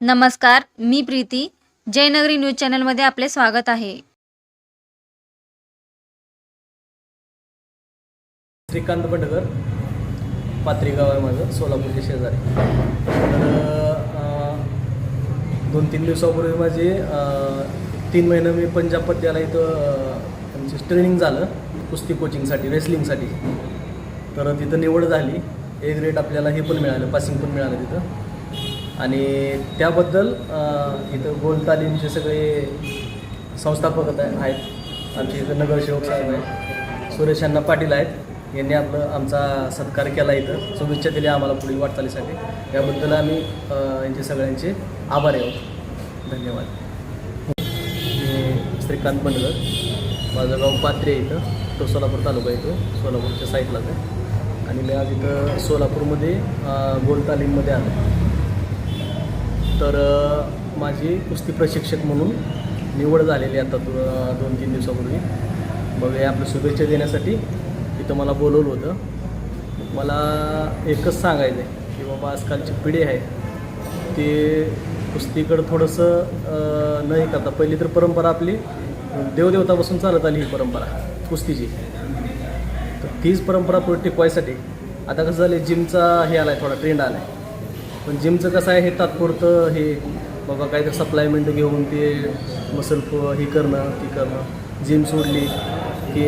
नमस्कार, मी प्रीती. जयनगरी न्यूज चॅनलमध्ये आपले स्वागत आहे. श्रीकांत बंडगर, पात्री गाव आहे माझं, सोलापूरच्या शेजारी. तर 2-3 दिवसापूर्वी माझी 3 महिने मी पंजाब पत्त्याला इथं आमची ट्रेनिंग झालं कुस्ती कोचिंगसाठी, रेसलिंगसाठी. तर तिथं निवड झाली. ए ग्रेड आपल्याला हे पण मिळालं, पासिंग पण मिळालं तिथं. आणि त्याबद्दल इथं गोल तालीमचे सगळे संस्थापक आहेत. आमचे इथं नगरसेवक साहेब आहेत, सुरेशांना पाटील आहेत. यांनी आमचा सत्कार केला, इथं शुभेच्छा दिल्या आम्हाला पुढील वाटचालीसाठी. याबद्दल आम्ही यांचे सगळ्यांचे आभारी आहोत. धन्यवाद. मी श्रीकांत बंडगर, माझं गाव पात्री आहे, इथं तो सोलापूर तालुका येतो, सोलापूरच्या साईडलाच आहे. आणि मी आज इथं सोलापूरमध्ये गोल तालीममध्ये आलो. तर माझी कुस्ती प्रशिक्षक म्हणून निवड झालेली आता 2-3 दिवसापूर्वी. मग हे आपलं शुभेच्छा देण्यासाठी इथं मला बोलवलं होतं. मला एकच सांगायचं आहे की बाबा आजकालची पिढी आहे ते कुस्तीकडं थोडंसं नाही करता. पहिली तर परंपरा आपली देवदेवतापासून चालत आली ही परंपरा कुस्तीची. तर तीच परंपरा पुढे टिकवायसाठी आता कसं झालं, जिमचा हे आला आहे, थोडा ट्रेंड आला आहे. पण जिमचं कसं आहे, हे तात्पुरतं हे बाबा काहीतरी सप्लायमेंट घेऊन ते मसल हे करणं ती करणं. जिम सोडली की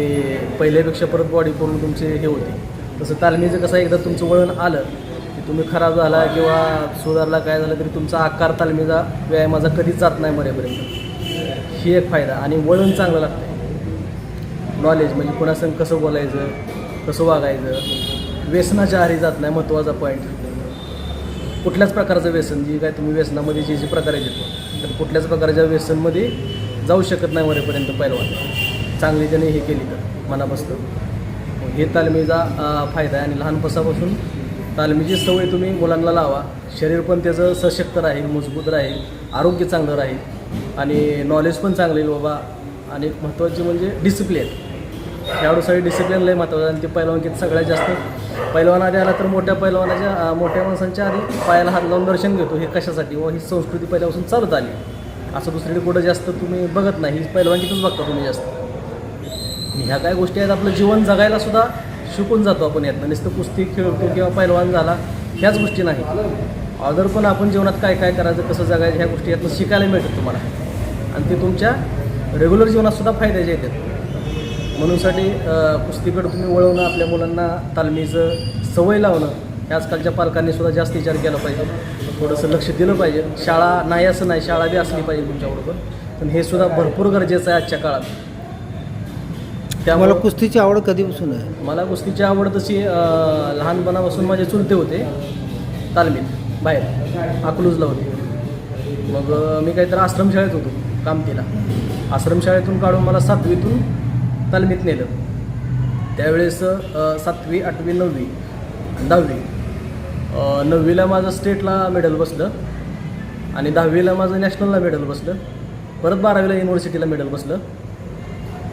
पहिल्यापेक्षा परत बॉडी करून तुमचे हे होते. तसं तालमीचं कसं आहे, एकदा तुमचं वळण आलं की तुम्ही खराब झाला किंवा सुधारला काय झालं तरी तुमचा आकार तालमीचा व्यायामाचा कधीच जात नाही मरेपर्यंत. ही एक फायदा. आणि वळण चांगलं लागतं आहे. नॉलेज म्हणजे कोणासंग कसं बोलायचं, कसं वागायचं, व्यसनाच्या आहारी जात नाही, महत्त्वाचा पॉईंट. कुठल्याच प्रकारचं व्यसन, जी काय तुम्ही व्यसनामध्ये जे प्रकारे घेतो तर कुठल्याच प्रकारच्या व्यसनमध्ये जाऊ शकत नाही मरेपर्यंत पैलवान, चांगली त्याने हे केली तर मनापासून. हे तालमीचा फायदा आहे. आणि लहानपणापासून तालमीची सवय तुम्ही मुलांना लावा, शरीर पण त्याचं सशक्त राहील, मजबूत राहील, आरोग्य चांगलं राहील आणि नॉलेज पण चांगलं येईल बाबा. आणि महत्त्वाचे म्हणजे डिसिप्लिन. खेळाडूसाठी डिसिप्लिन लय महत्त्वाचं. आणि ते पैलवानकीत सगळ्यात जास्त पैलवान आधी आला तर मोठ्या मोठ्या माणसांच्या आधी पायाला हात लावून दर्शन घेतो. हे कशासाठी? व ही संस्कृती पहिल्यापासून चालत आली. असं दुसरीकडे कुठं जास्त तुम्ही बघत नाही, ही पैलवानकीतच बघता तुम्ही जास्त. ह्या काय गोष्टी आहेत, आपलं जीवन जगायला सुद्धा शिकून जातो आपण यातनं. नुसतं कुस्ती खेळतो किंवा पैलवान झाला ह्याच गोष्टी नाही, अदर पण आपण जीवनात काय काय करायचं, कसं जगायचं, ह्या गोष्टी यातनं शिकायला मिळतात तुम्हाला. आणि ते तुमच्या रेग्युलर जीवनातसुद्धा फायद्याचे येतात. म्हणूनसाठी कुस्तीकडं तुम्ही वळवणं, आपल्या मुलांना तालमीचं सवय लावणं, हे आजकालच्या पालकांनी सुद्धा जास्त विचार केला पाहिजे. थोडंसं लक्ष दिलं पाहिजे. शाळा नाही असं नाही, शाळा बी असली पाहिजे तुमच्याबरोबर, पण हे सुद्धा भरपूर गरजेचं आहे आजच्या काळात. त्यामुळे कुस्तीची आवड कधीपासून आहे? मला कुस्तीची आवड तशी लहानपणापासून माझे चुलते होते तालमीत, बाहेर अकलूजला होते. मग मी काहीतरी आश्रमशाळेत होतो कामतीला. आश्रमशाळेतून काढून मला 7वीतून तालमीत नेलं. त्यावेळेस 7वी, 8वी, 9वी, 10वी. 9वीला माझं स्टेटला मेडल बसलं आणि 10वीला माझं नॅशनलला मेडल बसलं. परत 12वीला युनिव्हर्सिटीला मेडल बसलं.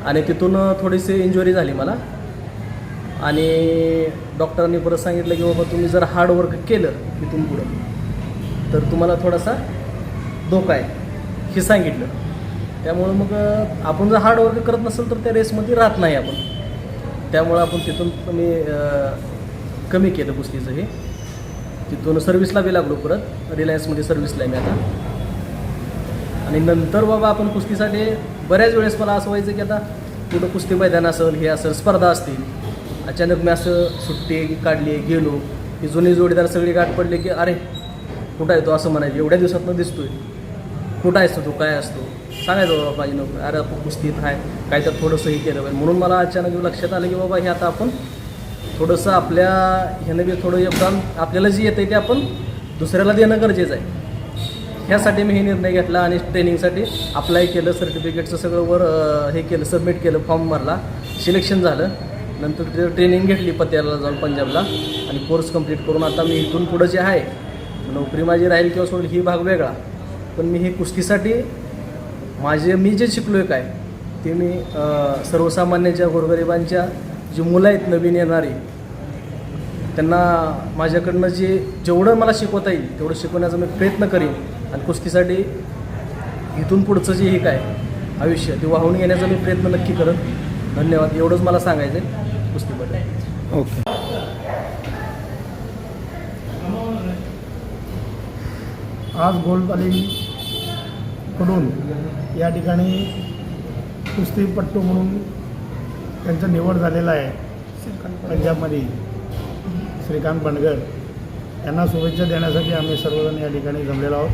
आणि तिथून थोडीशी इंज्युरी झाली मला. आणि डॉक्टरांनी परत सांगितलं की बाबा तुम्ही जर हार्डवर्क केलं इथून पुढं तर तुम्हाला थोडासा धोका आहे, हे सांगितलं. त्यामुळं मग आपण जर हार्डवर्क करत नसेल तर त्या रेसमध्ये राहत नाही आपण. त्यामुळं आपण तिथून कमी केलं कुस्तीचं हे. तिथून सर्व्हिसला बी लागलो, परत रिलायन्समध्ये सर्व्हिसला आहे मी आता. आणि नंतर बाबा आपण कुस्तीसाठी बऱ्याच वेळेस मला असं व्हायचं की आता कुठं कुस्ती मैदान असेल, हे असेल, स्पर्धा असतील, अचानक मी असं सुट्टी काढली, गेलो की जुनी जोडीदार सगळी गाठ पडले की अरे कुठं आहे तो, असं म्हणायचं. एवढ्या दिवसातनं दिसतोय, कुठं असतो तू, काय असतो, सांगायचं बाबा पाहिजे नको, अरे आपण कुस्तीत आहे, काय तर थोडंसं हे केलं पाहिजे. म्हणून मला अचानक लक्षात आलं की बाबा हे आता आपण थोडंसं आपल्या ह्यानं बी थोडं योगदान आपल्याला जे येतं ते आपण दुसऱ्याला देणं गरजेचं आहे. ह्यासाठी मी हे निर्णय घेतला आणि ट्रेनिंगसाठी अप्लाय केलं. सर्टिफिकेटचं सगळं वर हे केलं, सबमिट केलं, फॉर्म भरला, सिलेक्शन झालं. नंतर ट्रेनिंग घेतली पत्याला जाऊन पंजाबला आणि कोर्स कंप्लीट करून आता मी इथून पुढं जे आहे नोकरी माझी राहील किंवा सोडली ही भाग वेगळा, पण मी हे कुस्तीसाठी मी जे शिकलो आहे काय ते मी सर्वसामान्यांच्या, गोरगरिबांच्या जी मुलं आहेत नवीन येणारी त्यांना माझ्याकडनं जेवढं मला शिकवता येईल तेवढं शिकवण्याचा मी प्रयत्न करेन आणि कुस्तीसाठी इथून पुढचं जे हे काय आयुष्य ते वाहून घेण्याचा मी प्रयत्न नक्की करेन. धन्यवाद. एवढंच मला सांगायचं आहे कुस्तीबद्दल. ओके. आज गोलतालीमकडून या ठिकाणी कुस्तीपट्टू म्हणून त्यांचं निवड झालेलं आहे पंजाबमध्ये श्रीकांत बनगर यांना शुभेच्छा देण्यासाठी आम्ही सर्वजण या ठिकाणी जमलेलो आहोत.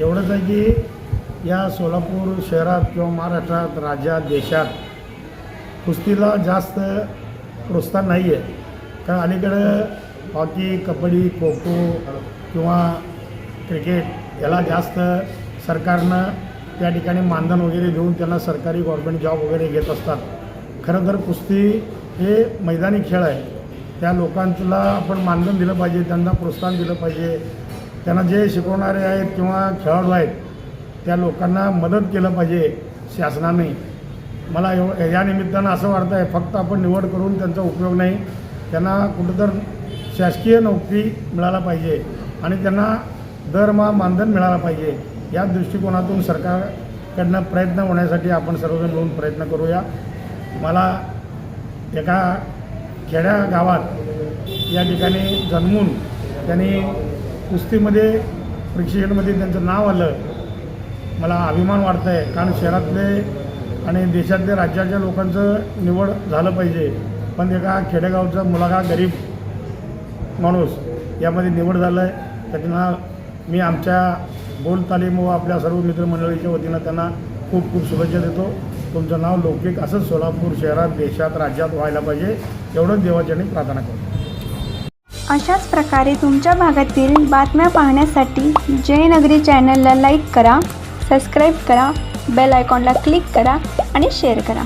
एवढंच आहे की या सोलापूर शहरात किंवा महाराष्ट्रात, राज्यात, देशात कुस्तीला जास्त प्रोत्साहन नाही आहे. कारण अलीकडं हॉकी, कबड्डी, खो खो किंवा क्रिकेट याला जास्त सरकारनं त्या ठिकाणी मानधन वगैरे देऊन त्यांना सरकारी गव्हर्मेंट जॉब वगैरे घेत असतात. खरं तर कुस्ती हे मैदानी खेळ आहे. त्या लोकांना आपण मानधन दिलं पाहिजे, त्यांना प्रोत्साहन दिलं पाहिजे. त्यांना जे शिकवणारे आहेत किंवा खेळाडू आहेत त्या लोकांना मदत केलं पाहिजे शासनाने. मला या निमित्तानं असं वाटतं आहे फक्त आपण निवड करून त्यांचा उपयोग नाही. त्यांना कुठंतर शासकीय नोकरी मिळायला पाहिजे आणि त्यांना दरमहा मानधन मिळालं पाहिजे. या दृष्टिकोनातून सरकारकडनं प्रयत्न होण्यासाठी आपण सर्वजण मिळून प्रयत्न करूया. मला एका खेड्या गावात या ठिकाणी जन्मून त्यांनी कुस्तीमध्ये प्रशिक्षणामध्ये त्यांचं नाव आलं. मला अभिमान वाटतं आहे. कारण शहरातले आणि देशातले, राज्याच्या लोकांचं निवड झालं पाहिजे. पण एका खेडेगावचा मुलगा, गरीब माणूस यामध्ये निवड झालं आहे. त्यांना मी आमच्या बोल तालीम व आपल्या सर्व मित्रमंडळीच्या वतीनं त्यांना खूप खूप शुभेच्छा देतो. तुमचं नाव लौकिक असंच सोलापूर शहरात, देशात, राज्यात व्हायला पाहिजे एवढंच देवाच्याने प्रार्थना करतो. अशाच प्रकारे तुमच्या भागातील बातम्या पाहण्यासाठी जयनगरी चॅनलला लाईक करा, सबस्क्राईब करा, बेल आयकॉनला क्लिक करा आणि शेअर करा.